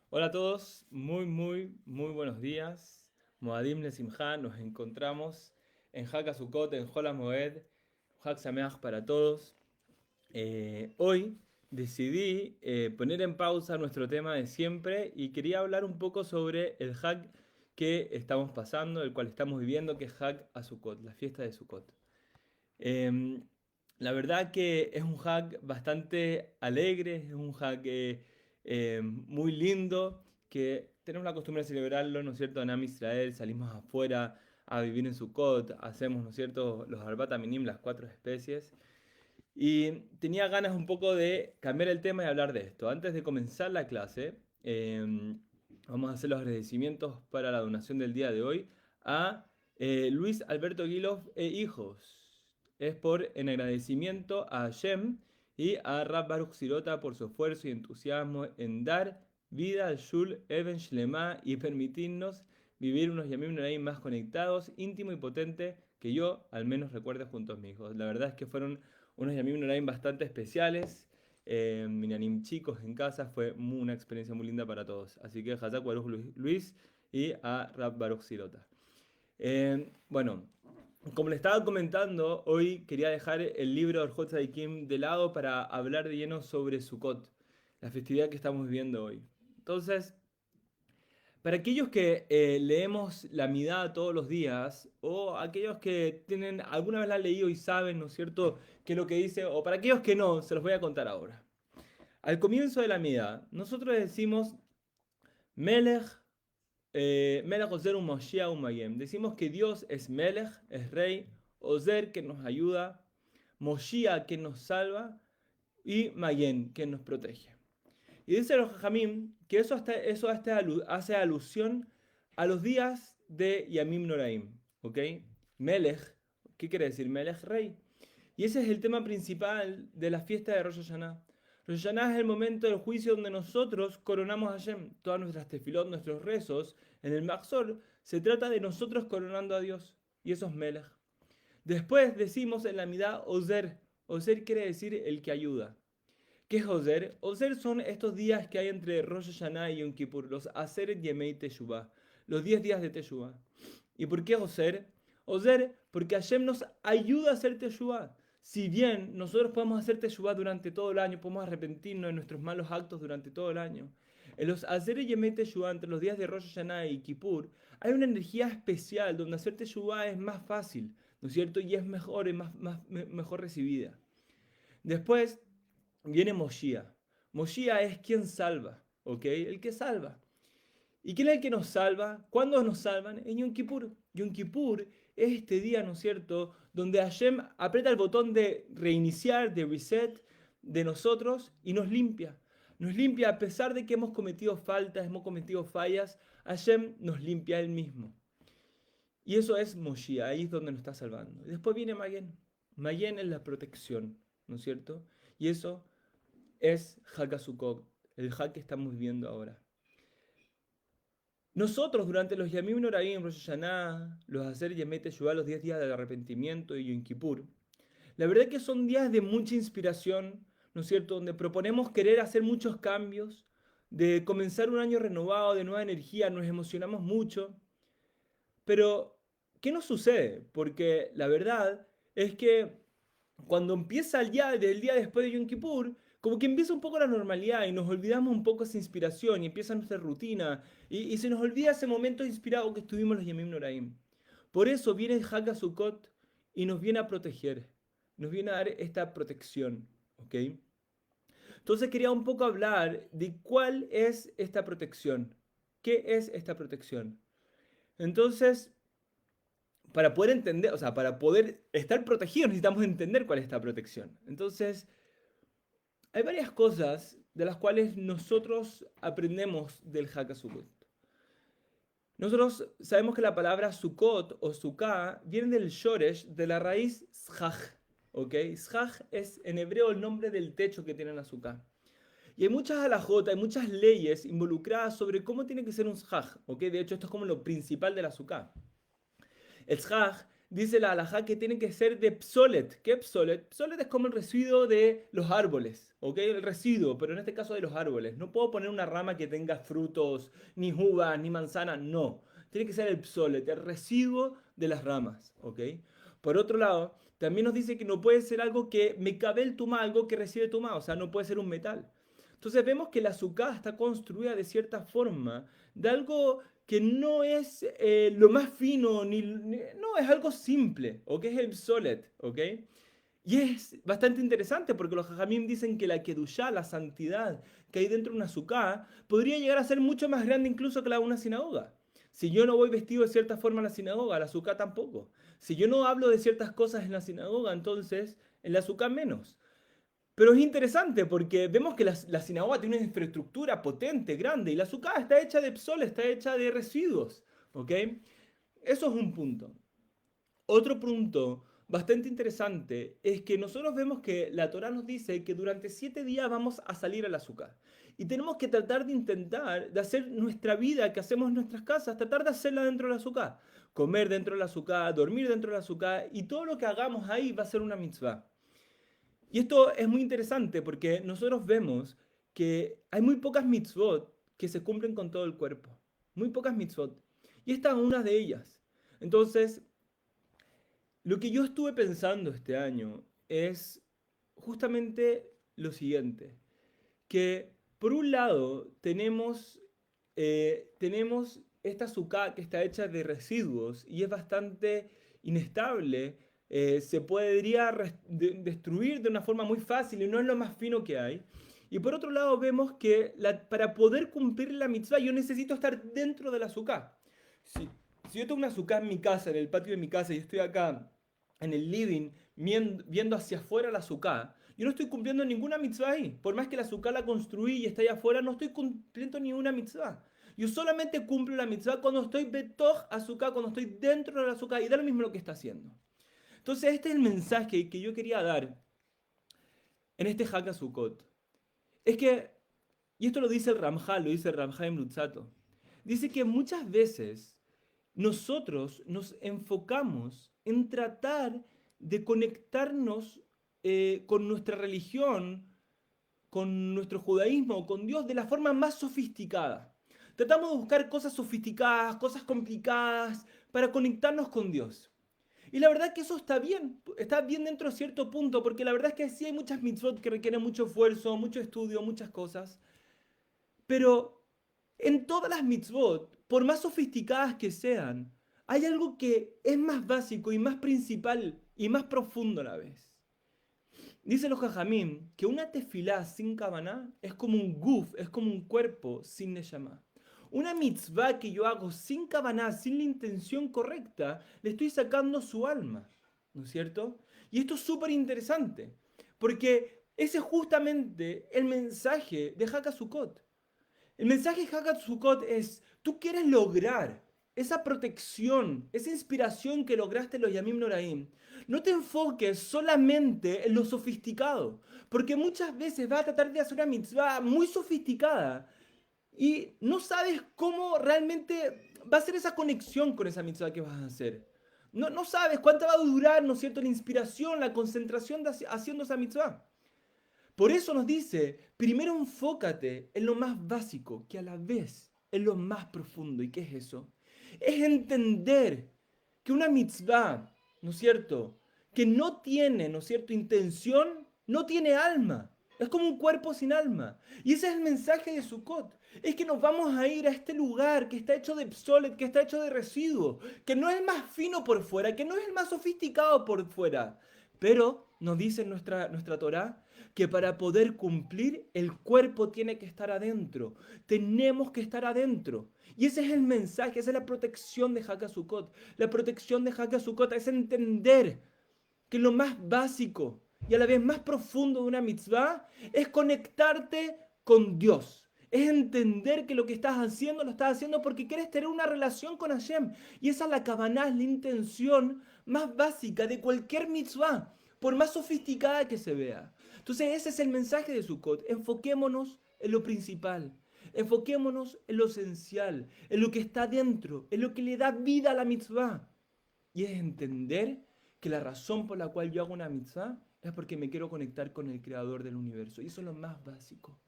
Hola a todos, muy buenos días. Moadim Lesimha, nos encontramos en Hak Sukkot, en Hol Moed, Hak Sameach para todos. Hoy decidí poner en pausa nuestro tema de siempre y quería hablar un poco sobre el Hak que estamos pasando, el cual estamos viviendo, que es Hak a Sukkot, la fiesta de Sukkot. Em, la verdad que es un hack bastante alegre, es un hack muy lindo, que tenemos la costumbre de celebrarlo, ¿no es cierto? En Am Israel salimos afuera a vivir en Sukkot, hacemos, ¿no es cierto?, los Arbat Minim, las cuatro especies. Y tenía ganas un poco de cambiar el tema y hablar de esto. Antes de comenzar la clase, vamos a hacer los agradecimientos para la donación del día de hoy a Luis Alberto Guilov e hijos. Es en agradecimiento a Hashem y a Rab Baruch Sirota por su esfuerzo y entusiasmo en dar vida al Shul Even Shlema y permitirnos vivir unos Yamim Noraim más conectados, íntimo y potente que yo al menos recuerde junto a mis hijos. La verdad es que fueron unos Yamim Noraim bastante especiales. Minanim chicos en casa, fue una experiencia muy linda para todos. Así que Hazak Baruch Luis y a Rab Baruch Sirota. Bueno, como le estaba comentando, hoy quería dejar el libro de Orjot Sadikim de lado para hablar de lleno sobre Sukkot, la festividad que estamos viviendo hoy. Entonces, para aquellos que leemos la Midá todos los días, o aquellos que tienen, alguna vez la han leído y saben, ¿no es cierto?, qué es lo que dice, o para aquellos que no, se los voy a contar ahora. Al comienzo de la Midá, nosotros decimos Melech, Melech Ozer un Moshiach un Mayem. Decimos que Dios es Melech, es Rey, Ozer que nos ayuda, Moshiach que nos salva y Mayem que nos protege. Y dice los Jajamim que hace alusión a los días de Yamim Noraim. ¿Ok? Melech, ¿qué quiere decir? Melech, rey. Y ese es el tema principal de la fiesta de Rosh Hashanah. Rosh Hashanah es el momento del juicio donde nosotros coronamos a Hashem. Todas nuestras tefilot, nuestros rezos, en el Maxor, se trata de nosotros coronando a Dios. Y eso es Melech. Después decimos en la Midá Ozer. Ozer quiere decir el que ayuda. ¿Qué es Ozer? Ozer son estos días que hay entre Rosh Hashanah y Yom Kippur, los Aseret Yemei Teshuvah, los 10 días de Teshuvah. ¿Y por qué Ozer? Ozer porque Hashem nos ayuda a hacer Teshuvah. Si bien nosotros podemos hacer Teshuvah durante todo el año, podemos arrepentirnos de nuestros malos actos durante todo el año. En los Aseret Yemei Teshuvah, entre los días de Rosh Hashanah y Kippur, hay una energía especial donde hacer Teshuvah es más fácil, ¿no es cierto? Y es mejor, mejor recibida. Después viene Moshiach. Moshiach es quien salva, ¿ok? El que salva. ¿Y quién es el que nos salva? ¿Cuándo nos salvan? En Yom Kippur. Yom Kippur es este día, ¿no es cierto?, donde Hashem aprieta el botón de reiniciar, de reset de nosotros y nos limpia. Nos limpia a pesar de que hemos cometido faltas, hemos cometido fallas, Hashem nos limpia él mismo. Y eso es Moshiach, ahí es donde nos está salvando. Y después viene Mayen. Mayen es la protección, ¿no es cierto? Y eso es Hakasukot, el Hak que estamos viviendo ahora. Nosotros durante los Yamim Noraim, Rosh Hashanah, los Hacer Yemet Teshuvah, los 10 días del arrepentimiento y Yom Kippur, la verdad que son días de mucha inspiración, ¿no es cierto? Donde proponemos querer hacer muchos cambios, de comenzar un año renovado, de nueva energía, nos emocionamos mucho. Pero, ¿qué nos sucede? Porque la verdad es que cuando empieza el día después de Yom Kippur, como que empieza un poco la normalidad y nos olvidamos un poco esa inspiración y empieza nuestra rutina y se nos olvida ese momento inspirado que estuvimos los Yamim Noraim. Por eso viene el Hag Sukkot y nos viene a proteger, nos viene a dar esta protección, ¿ok? Entonces quería un poco hablar de cuál es esta protección. ¿Qué es esta protección? Entonces, para poder entender, o sea, para poder estar protegidos necesitamos entender cuál es esta protección. Entonces, hay varias cosas de las cuales nosotros aprendemos del Hakasukot. Nosotros sabemos que la palabra Sukkot o Sukkah viene del Shoresh, de la raíz Shach. ¿Ok? Shach es en hebreo el nombre del techo que tiene la Sukkah. Y hay muchas halajot, hay muchas leyes involucradas sobre cómo tiene que ser un Shach. ¿Ok? De hecho, esto es como lo principal de la Sukkah. El Shach dice la halajá que tiene que ser de psolet. ¿Qué psolet? Psolet es como el residuo de los árboles, ¿ok? El residuo, pero en este caso de los árboles. No puedo poner una rama que tenga frutos, ni uvas, ni manzanas, no. Tiene que ser el psolet, el residuo de las ramas, ¿ok? Por otro lado, también nos dice que no puede ser algo que me cabe el tumá, algo que recibe tumá, o sea, no puede ser un metal. Entonces vemos que la azúcar está construida de cierta forma, de algo que no es lo más fino, no, es algo simple, ¿ok? Es el solet, ¿ok? Y es bastante interesante porque los jajamim dicen que la kedushá, la santidad que hay dentro de una azúcar, podría llegar a ser mucho más grande incluso que la de una sinagoga. Si yo no voy vestido de cierta forma a la sinagoga, la azúcar tampoco. Si yo no hablo de ciertas cosas en la sinagoga, entonces en la azúcar menos. Pero es interesante porque vemos que la sinagoga tiene una infraestructura potente, grande, y la azúcar está hecha de psol, está hecha de residuos. ¿Ok? Eso es un punto. Otro punto bastante interesante es que nosotros vemos que la Torá nos dice que durante 7 días vamos a salir al azúcar. Y tenemos que tratar de intentar de hacer nuestra vida que hacemos en nuestras casas, tratar de hacerla dentro del azúcar. Comer dentro del azúcar, dormir dentro del azúcar, y todo lo que hagamos ahí va a ser una mitzvah. Y esto es muy interesante porque nosotros vemos que hay muy pocas mitzvot que se cumplen con todo el cuerpo. Muy pocas mitzvot. Y esta es una de ellas. Entonces, lo que yo estuve pensando este año es justamente lo siguiente. Que por un lado tenemos esta azúcar que está hecha de residuos y es bastante inestable, se podría destruir de una forma muy fácil y no es lo más fino que hay. Y por otro lado vemos que para poder cumplir la mitzvah yo necesito estar dentro del azúcar. Si yo tengo un azúcar en mi casa, en el patio de mi casa y estoy acá en el living viendo hacia afuera el azúcar, yo no estoy cumpliendo ninguna mitzvah ahí. Por más que la azúcar la construí y está allá afuera, no estoy cumpliendo ninguna mitzvah. Yo solamente cumplo la mitzvah cuando estoy betoj azúcar, cuando estoy dentro del azúcar y da lo mismo lo que está haciendo. Entonces este es el mensaje que yo quería dar en este Hag HaSukkot. Es que, y esto lo dice el Ramjal, lo dice el Ramjaim Lutzato, dice que muchas veces nosotros nos enfocamos en tratar de conectarnos con nuestra religión, con nuestro judaísmo, con Dios de la forma más sofisticada. Tratamos de buscar cosas sofisticadas, cosas complicadas para conectarnos con Dios. Y la verdad que eso está bien dentro de cierto punto, porque la verdad es que sí hay muchas mitzvot que requieren mucho esfuerzo, mucho estudio, muchas cosas, pero en todas las mitzvot, por más sofisticadas que sean, hay algo que es más básico y más principal y más profundo a la vez. Dice los Jajamim que una tefilá sin kavaná es como un guf, es como un cuerpo sin neshama. Una mitzvah que yo hago sin kavaná, sin la intención correcta, le estoy sacando su alma, ¿no es cierto? Y esto es súper interesante, porque ese es justamente el mensaje de Hag HaSukkot. El mensaje de Hag HaSukkot es, tú quieres lograr esa protección, esa inspiración que lograste en los Yamim Noraim. No te enfoques solamente en lo sofisticado, porque muchas veces vas a tratar de hacer una mitzvah muy sofisticada y no sabes cómo realmente va a ser esa conexión con esa mitzvah que vas a hacer. No sabes cuánto va a durar, ¿no es cierto?, la inspiración, la concentración de haciendo esa mitzvah. Por eso nos dice, primero enfócate en lo más básico, que a la vez es lo más profundo. ¿Y qué es eso? Es entender que una mitzvah, ¿no es cierto?, que no tiene, ¿no es cierto?, intención, no tiene alma. Es como un cuerpo sin alma. Y ese es el mensaje de Sukkot. Es que nos vamos a ir a este lugar que está hecho de psolet, que está hecho de residuos, que no es el más fino por fuera, que no es el más sofisticado por fuera. Pero nos dice nuestra Torá que para poder cumplir el cuerpo tiene que estar adentro. Tenemos que estar adentro. Y ese es el mensaje, esa es la protección de Hag HaSukkot. La protección de Hag HaSukkot es entender que lo más básico y a la vez más profundo de una mitzvah es conectarte con Dios. Es entender que lo que estás haciendo lo estás haciendo porque quieres tener una relación con Hashem. Y esa es la kavaná, es la intención más básica de cualquier mitzvah, por más sofisticada que se vea. Entonces ese es el mensaje de Sukkot. Enfoquémonos en lo principal. Enfoquémonos en lo esencial, en lo que está dentro, en lo que le da vida a la mitzvah. Y es entender que la razón por la cual yo hago una mitzvah es porque me quiero conectar con el creador del universo. Y eso es lo más básico.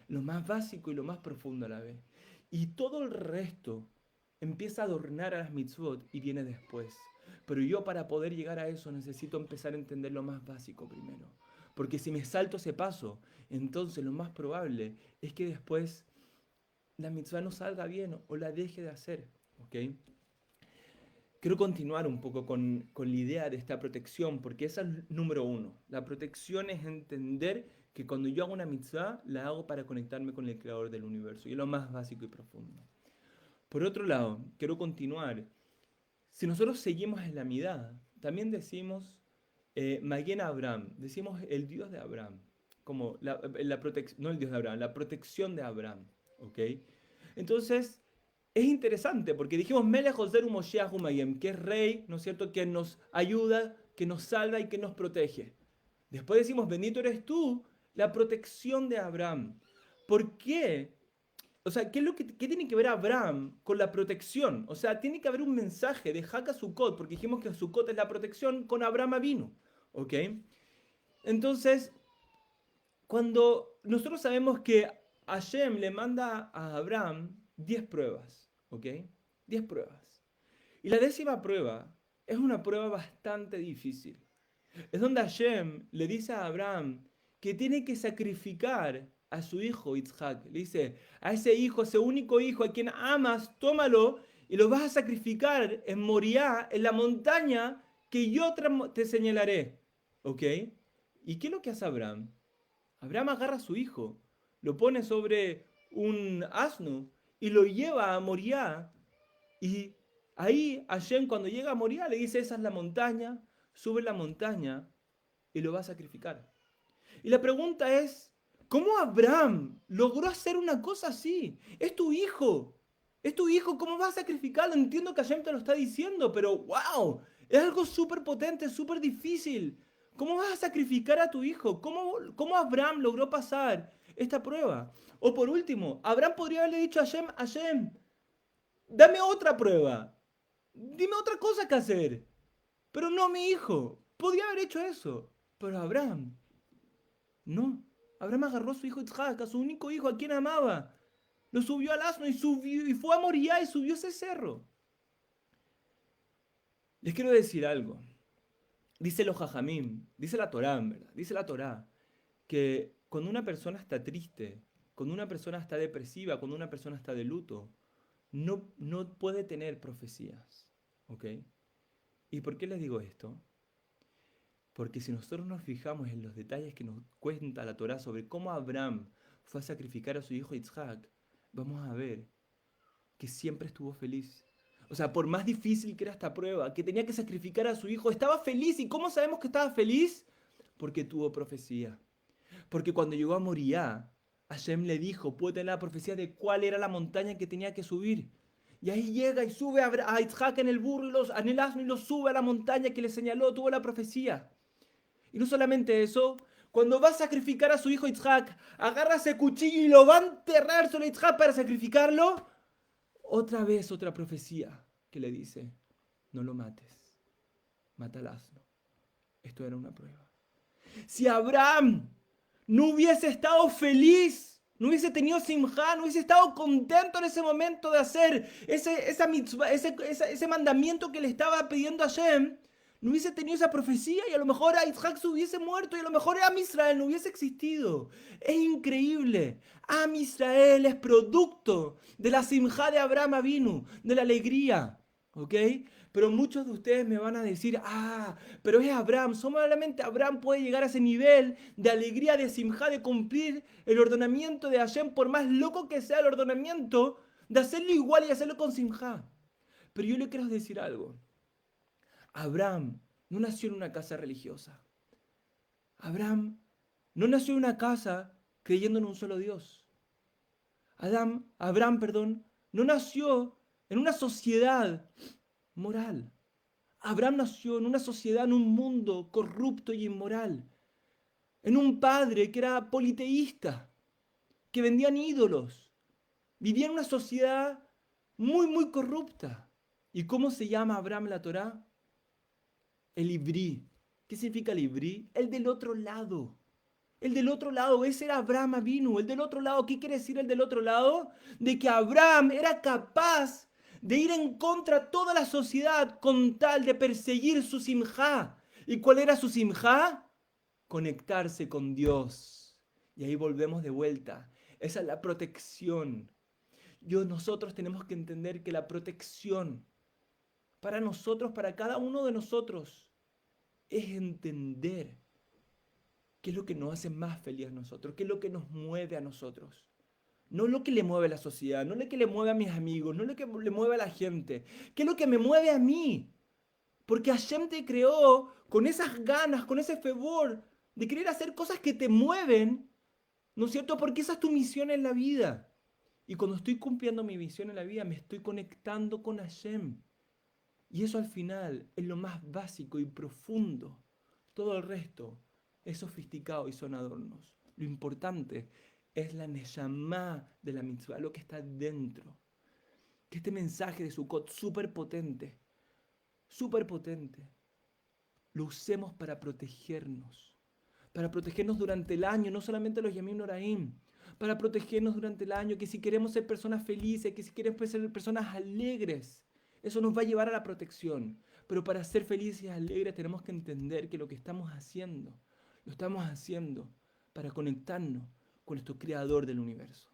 Lo más básico y lo más profundo a la vez. Y todo el resto empieza a adornar a las mitzvot y viene después. Pero yo para poder llegar a eso necesito empezar a entender lo más básico primero. Porque si me salto ese paso, entonces lo más probable es que después la mitzvah no salga bien o la deje de hacer. ¿Ok? Quiero continuar un poco con la idea de esta protección, porque esa es número uno. La protección es entender que cuando yo hago una mitzvah, la hago para conectarme con el creador del universo. Y es lo más básico y profundo. Por otro lado, quiero continuar. Si nosotros seguimos en la midá, también decimos Maguen Abraham, decimos el Dios de Abraham, como no el Dios de Abraham, la protección de Abraham. ¿Ok? Entonces, es interesante porque dijimos Melech Ozer Moshiach Umayem, que es rey, ¿no es cierto?, que nos ayuda, que nos salva y que nos protege. Después decimos, bendito eres tú, la protección de Abraham. ¿Por qué? O sea, ¿qué tiene que ver Abraham con la protección? O sea, tiene que haber un mensaje de Haka Sukkot, porque dijimos que Sukkot es la protección, con Abraham vino. ¿Ok? Entonces, cuando nosotros sabemos que Hashem le manda a Abraham 10 pruebas, ¿ok? 10 pruebas. Y la 10ª prueba es una prueba bastante difícil. Es donde Hashem le dice a Abraham que tiene que sacrificar a su hijo Yitzhak. Le dice, a ese hijo, ese único hijo a quien amas, tómalo y lo vas a sacrificar en Moriah, en la montaña que yo te señalaré. ¿Ok? ¿Y qué es lo que hace Abraham? Abraham agarra a su hijo, lo pone sobre un asno y lo lleva a Moriah. Y ahí Hashem cuando llega a Moriah le dice, esa es la montaña, sube la montaña y lo va a sacrificar. Y la pregunta es, ¿cómo Abraham logró hacer una cosa así? Es tu hijo. Es tu hijo, ¿cómo vas a sacrificarlo? Entiendo que Hashem te lo está diciendo, pero wow, es algo súper potente, súper difícil. ¿Cómo vas a sacrificar a tu hijo? ¿Cómo Abraham logró pasar esta prueba? O por último, Abraham podría haberle dicho a Hashem, Hashem, dame otra prueba. Dime otra cosa que hacer. Pero no mi hijo. Podría haber hecho eso. Pero Abraham, no. Abraham agarró a su hijo Isaac, a su único hijo, a quien amaba. Lo subió al asno y fue a Moriah y subió ese cerro. Les quiero decir algo. Dice los Jajamim, dice la Torá, ¿verdad? Dice la Torá que cuando una persona está triste, cuando una persona está depresiva, cuando una persona está de luto, no puede tener profecías. ¿Ok? ¿Y por qué les digo esto? Porque si nosotros nos fijamos en los detalles que nos cuenta la Torá sobre cómo Abraham fue a sacrificar a su hijo Isaac, vamos a ver que siempre estuvo feliz. O sea, por más difícil que era esta prueba, que tenía que sacrificar a su hijo, estaba feliz. ¿Y cómo sabemos que estaba feliz? Porque tuvo profecía. Porque cuando llegó a Moriah, Hashem le dijo, puede tener la profecía de cuál era la montaña que tenía que subir. Y ahí llega y sube a Isaac en el burro, en el asno y lo sube a la montaña que le señaló, tuvo la profecía. Y no solamente eso, cuando va a sacrificar a su hijo Isaac, agarra ese cuchillo y lo va a enterrar sobre Isaac para sacrificarlo. Otra vez otra profecía que le dice, no lo mates, mata al asno. Esto era una prueba. Si Abraham no hubiese estado feliz, no hubiese tenido simjá, no hubiese estado contento en ese momento de hacer ese mandamiento que le estaba pidiendo a Hashem, no hubiese tenido esa profecía y a lo mejor a Isaac se hubiese muerto y a lo mejor Am Israel no hubiese existido. Es increíble. Am Israel es producto de la simjá de Abraham Avinu, de la alegría. ¿Ok? Pero muchos de ustedes me van a decir, pero es Abraham. Solamente Abraham puede llegar a ese nivel de alegría, de simjá, de cumplir el ordenamiento de Hashem, por más loco que sea el ordenamiento, de hacerlo igual y hacerlo con simjá. Pero yo le quiero decir algo. Abraham no nació en una casa religiosa. Abraham no nació en una casa creyendo en un solo Dios. Abraham, no nació en una sociedad moral. Abraham nació en una sociedad, en un mundo corrupto y inmoral. En un padre que era politeísta, que vendían ídolos. Vivía en una sociedad muy, muy corrupta. ¿Y cómo se llama Abraham en la Torá? El Ibrí. ¿Qué significa el Ibrí? El del otro lado. El del otro lado, ese era Abraham Avinu. El del otro lado, ¿qué quiere decir el del otro lado? De que Abraham era capaz de ir en contra de toda la sociedad con tal de perseguir su simjá. ¿Y cuál era su simjá? Conectarse con Dios. Y ahí volvemos de vuelta. Esa es la protección. Nosotros tenemos que entender que la protección para nosotros, para cada uno de nosotros, es entender qué es lo que nos hace más feliz a nosotros, qué es lo que nos mueve a nosotros. No lo que le mueve a la sociedad, no lo que le mueve a mis amigos, no lo que le mueve a la gente, qué es lo que me mueve a mí. Porque Hashem te creó con esas ganas, con ese fervor de querer hacer cosas que te mueven, ¿no es cierto? Porque esa es tu misión en la vida. Y cuando estoy cumpliendo mi misión en la vida, me estoy conectando con Hashem. Y eso al final es lo más básico y profundo. Todo el resto es sofisticado y son adornos. Lo importante es la neshama de la mitzvah, lo que está dentro. Que este mensaje de Sukkot súper potente, lo usemos para protegernos durante el año, no solamente los Yamim Noraim, para protegernos durante el año, que si queremos ser personas felices, que si queremos ser personas alegres, eso nos va a llevar a la protección. Pero para ser felices y alegres tenemos que entender que lo que estamos haciendo, lo estamos haciendo para conectarnos con nuestro creador del universo.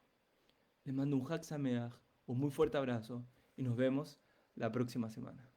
Les mando un Hag Sameach, un muy fuerte abrazo y nos vemos la próxima semana.